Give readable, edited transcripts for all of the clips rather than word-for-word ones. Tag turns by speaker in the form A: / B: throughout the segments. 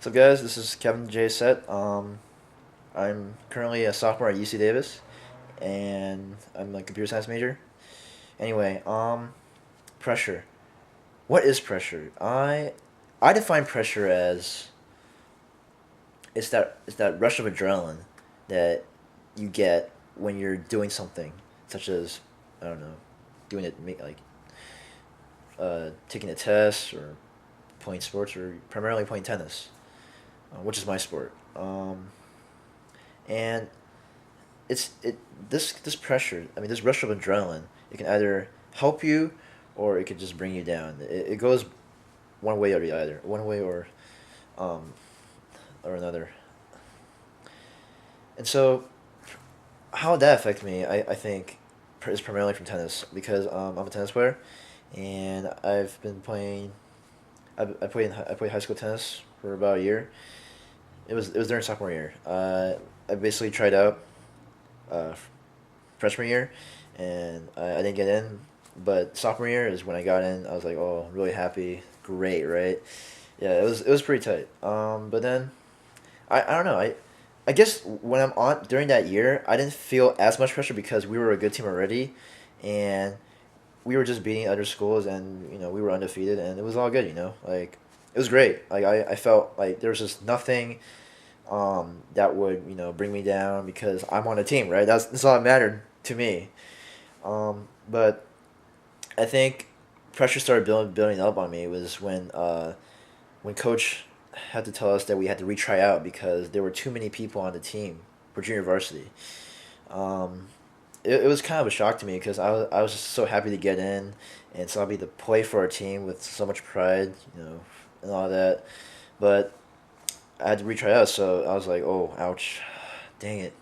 A: So guys, this is Kevin J. Set. I'm currently a sophomore at UC Davis, and I'm a computer science major. Anyway, pressure. What is pressure? I define pressure as it's that rush of adrenaline that you get when you're doing something, such as I don't know, doing it like taking a test or playing sports or primarily playing tennis, which is my sport. And it this pressure. I mean, this rush of adrenaline. It can either help you, or it could just bring you down. It goes one way or the other. One way um, or another. And so, how would that affect me? I think is primarily from tennis because I'm a tennis player, and I've been playing. I played high school tennis for about a year. It was during sophomore year. I basically tried out uh, freshman year, and I didn't get in. But sophomore year is when I got in. I was like, oh, really happy, great, right? Yeah, it was pretty tight. But then I don't know. I guess when I'm on during that year, I didn't feel as much pressure because we were a good team already, and we were just beating other schools, and we were undefeated, and it was all good. Like it was great. Like I felt like there was just nothing that would bring me down because I'm on a team, right? That's all that mattered to me. But I think pressure started building up on me was when coach had to tell us that we had to retry out because there were too many people on the team for junior varsity. Um, it was kind of a shock to me because I was just so happy to get in and so happy to play for our team with so much pride, and all that. But I had to retry out, so I was like, oh, ouch, dang it.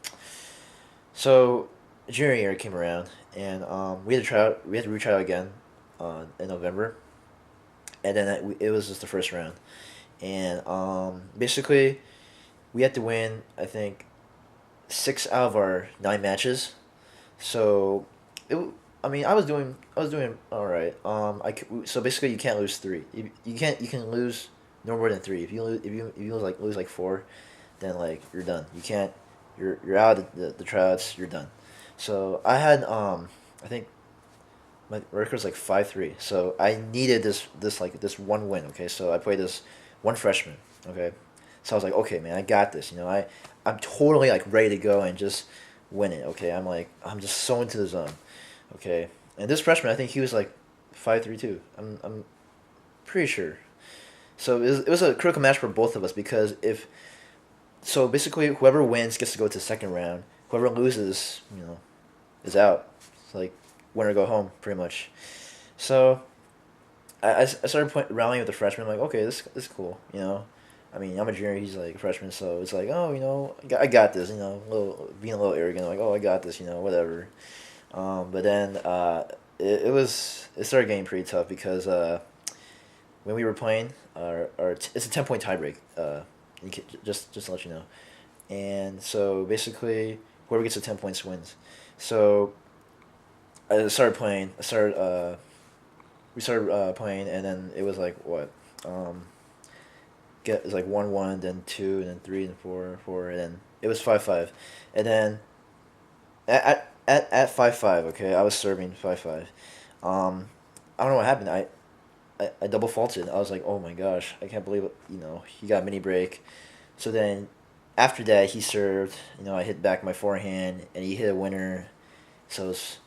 A: So junior year came around, and we had to try out. We had to retry out again, in November, and then it was just the first round, and basically we had to win. I think 6 out of our 9 matches. So it. I mean, I was doing all right. So basically you can't lose three. You can lose no more than three. If you lose like four, then like you're done. You can't. You're out of the tryouts. You're done. So I think my record's like 5-3. So I needed this one win. Okay, so I played this one freshman. Okay, so I was like, okay, man, I got this. I'm totally like ready to go and just win it. Okay, I'm just so into the zone. Okay, and this freshman, I think he was like 5-3 too. I'm pretty sure. So it was a critical match for both of us because if so, basically whoever wins gets to go to the second round. Whoever loses, is out. It's like winner go home, pretty much. So I started rallying with the freshman. I'm like, okay, this is cool. I mean, I'm a junior. He's like a freshman, so it's like, oh, I got this. Being a little arrogant, like, oh, I got this. Whatever. But then it started getting pretty tough because when we were playing, it's a 10 point tiebreak. Just to let you know, and so basically whoever gets the 10 points wins. So I started playing. We started playing, and then it was like what, it's like 1-1, then 2, and then 3, and 4, and then it was 5-5, and then at 5-5, okay, I was serving 5-5. I don't know what happened. I double faulted. I was like, oh my gosh, I can't believe it. He got mini break. So then after that, he served. I hit back my forehand, and he hit a winner. So it's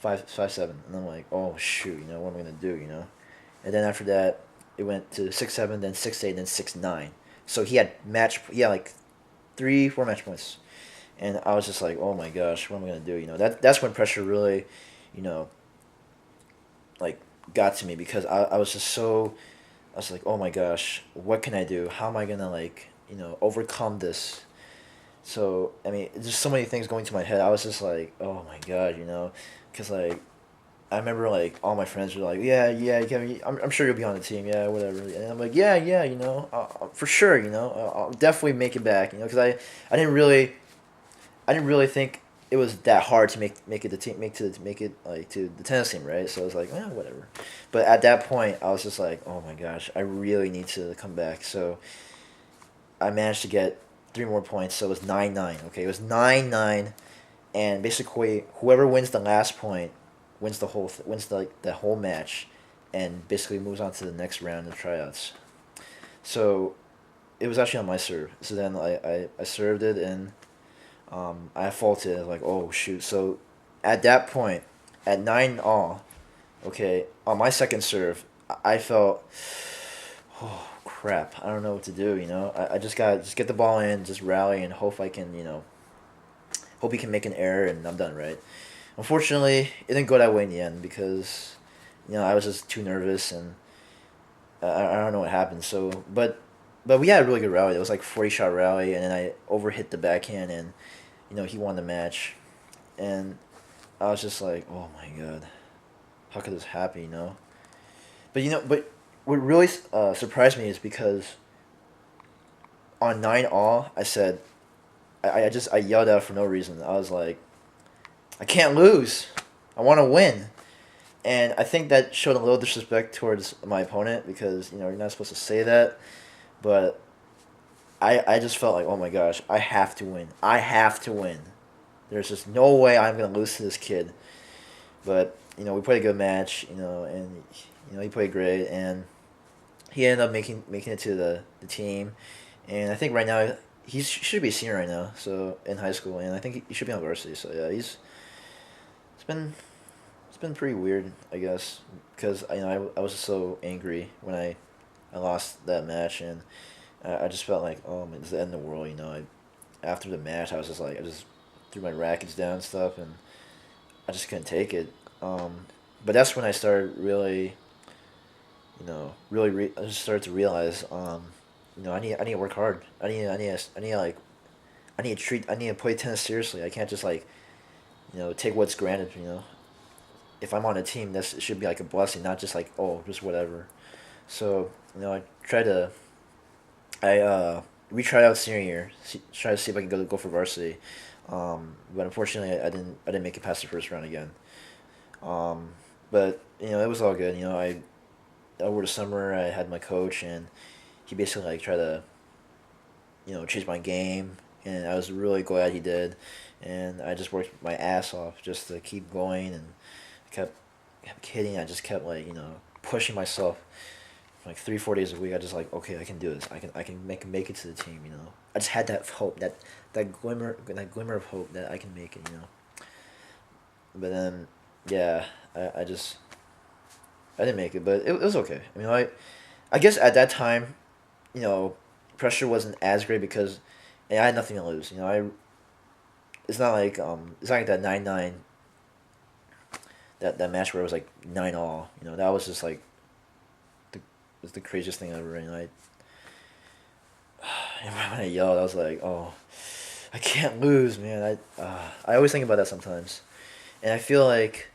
A: 5-7, and I'm like, oh shoot, what am I gonna do? And then after that, it went to 6-7, then 6-8, then 6-9. So he had like 3-4 match points, and I was just like, oh my gosh, what am I gonna do? That's when pressure really, you know, like got to me because I was just so I was like, oh my gosh, what can I do? How am I gonna like overcome this? So I mean, there's so many things going to my head. I was just like, oh my god, because like I remember like all my friends were like, yeah, yeah, Kevin, I'm sure you'll be on the team, yeah, whatever. And I'm like, yeah, yeah, for sure, I'll definitely make it back, because I didn't really think it was that hard to make it the team make it like to the tennis team, right? So I was like, whatever. But at that point, I was just like, oh my gosh, I really need to come back. So I managed to get 3 more points, so it was 9-9. Okay, it was 9-9, and basically whoever wins the last point wins wins the whole match, and basically moves on to the next round of tryouts. So it was actually on my serve. So then I served it, and I faulted. Like, oh shoot. So at that point, at 9 all, okay, on my second serve, I felt, oh crap, I don't know what to do. I just got just get the ball in, just rally, and hope I can hope he can make an error, and I'm done, right? Unfortunately, it didn't go that way in the end because I was just too nervous, and I don't know what happened. So, but we had a really good rally. It was like 40 shot rally, and then I overhit the backhand, and he won the match, and I was just like, oh my god, how could this happen? But what really surprised me is because on 9 all, I said, I yelled out for no reason. I was like, I can't lose. I want to win. And I think that showed a little disrespect towards my opponent because you're not supposed to say that, but I just felt like, oh my gosh, I have to win. I have to win. There's just no way I'm gonna lose to this kid. But we played a good match. And he played great, and he ended up making it to the team. And I think right now he should be a senior right now, so in high school, and I think he should be on varsity. So yeah, it's been it's been pretty weird, I guess, because I was so angry when I lost that match, and I just felt like, oh man, it's the end of the world. After the match, I was just like, I just threw my rackets down and stuff, and I just couldn't take it. But that's when I started really, I just started to realize, I need to work hard. I need to play tennis seriously. I can't just like, take what's granted. If I'm on a team, it should be like a blessing, not just like, oh, just whatever. So I tried to, we tried out senior year, try to see if I can go for varsity. But unfortunately, I didn't make it past the first round again. Um, but it was all good. Over the summer I had my coach, and he basically like tried to change my game, and I was really glad he did, and I just worked my ass off just to keep going, and I kept hitting. I just kept like pushing myself like 3 4 days a week. I just like, okay, I can do this. I can make it to the team. I just had that hope, that glimmer of hope that I can make it. But then yeah, I just I didn't make it, but it was okay. I mean, I guess at that time, you know, pressure wasn't as great because I had nothing to lose. It's not like that 9-9 that match where it was like 9 all. That was just like the was the craziest thing ever. And when I yelled, I was like, oh, I can't lose, man. I always think about that sometimes, and I feel like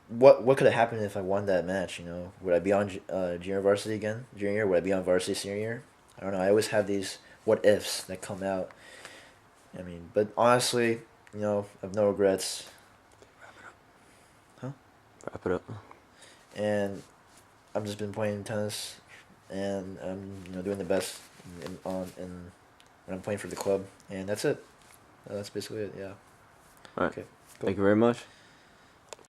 A: what could have happened if I won that match? Would I be on junior varsity again, junior year? Would I be on varsity senior year? I don't know. I always have these what ifs that come out. I mean, but honestly, I have no regrets. Huh?
B: Wrap it up.
A: And I've just been playing tennis, and I'm doing the best when I'm playing for the club, and that's it. That's basically it. Yeah.
B: All right.
A: Okay. Cool.
B: Thank you very much.